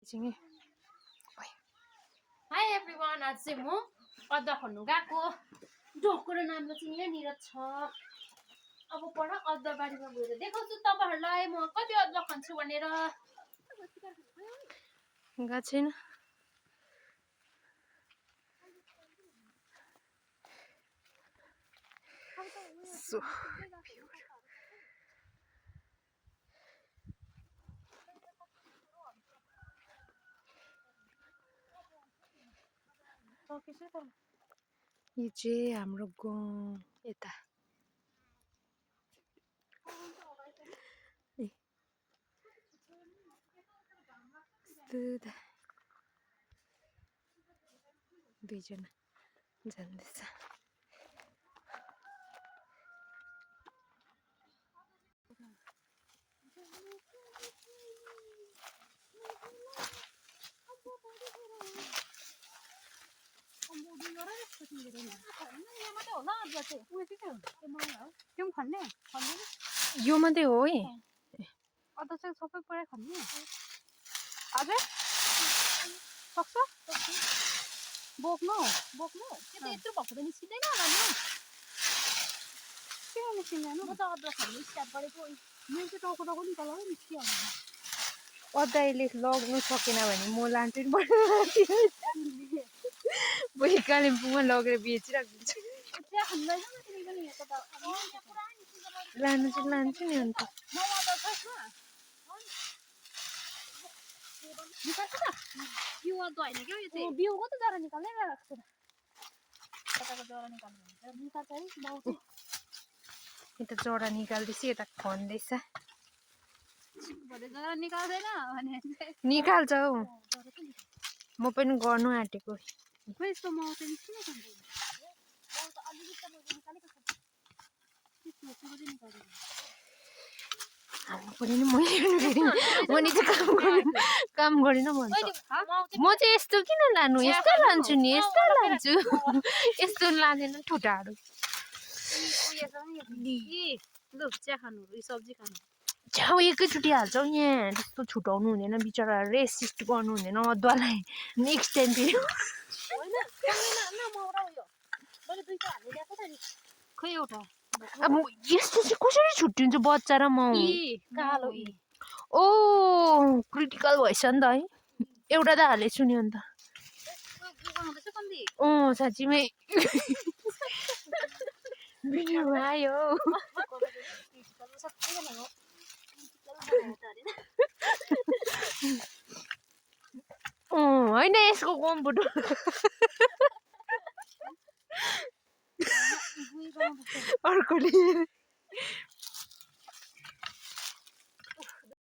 एकैछिन high everyone आज चाहिँ म अदुवा खन्नु गएको ढोकुरो नामको चाहिँ यहाँनिर छ अब पर अदुवा बारीमा गएर देखाउँछु तपाईहरुलाई म कति अदुवा खन्छु भनेर गएको छैन So यो चाहिँ हाम्रो गाउँ यता दुईजना जान्दैछ यो मात्रै हो है अदुवा चाहिँ सबै पुरै खन्ने हजुर सक्छ बोक्नु त्यो त यत्रो भएको त निस्किँदैन होला नि किन निस्किँदैन म त अदुवा खन्नु स्टार्ट गरेको मेरो चाहिँ टाउको निकाल्नु निस्किहाल्छ अदुवा अहिले लग्नु सकेन भने म लान्छु नि भोलि कालिम्पोङमा लगेर बेचिराख्दिन्छु लान्छु नि अन्त यता जरा निकाल्दैछ यता खन्दैछ निकाल्छ हौ म पनि गर्नु आँटेको काम गरेन भन्छ म चाहिँ यस्तो किन लानु यस्तो लान्छु नि यस्तो लान्छु यस्तो लाँदैन ठुटाहरू छ्याउ एकैचोटि हाल्छौ यहाँ त्यस्तो छुटाउनु हुँदैन बिचरा रेसिस्ट गर्नु हुँदैन अदुवालाई नेक्स्ट टाइम फेरि खै एउटा अब यस्तो चाहिँ कसरी छुट्टिन्छ बच्चा र माउ ओ क्रिटिकल भएछ नि त है एउटा त हालेछु नि अन्त साँच्चीमै भिडियोमा आयो होइन यसको कम्पुटर अर्कोले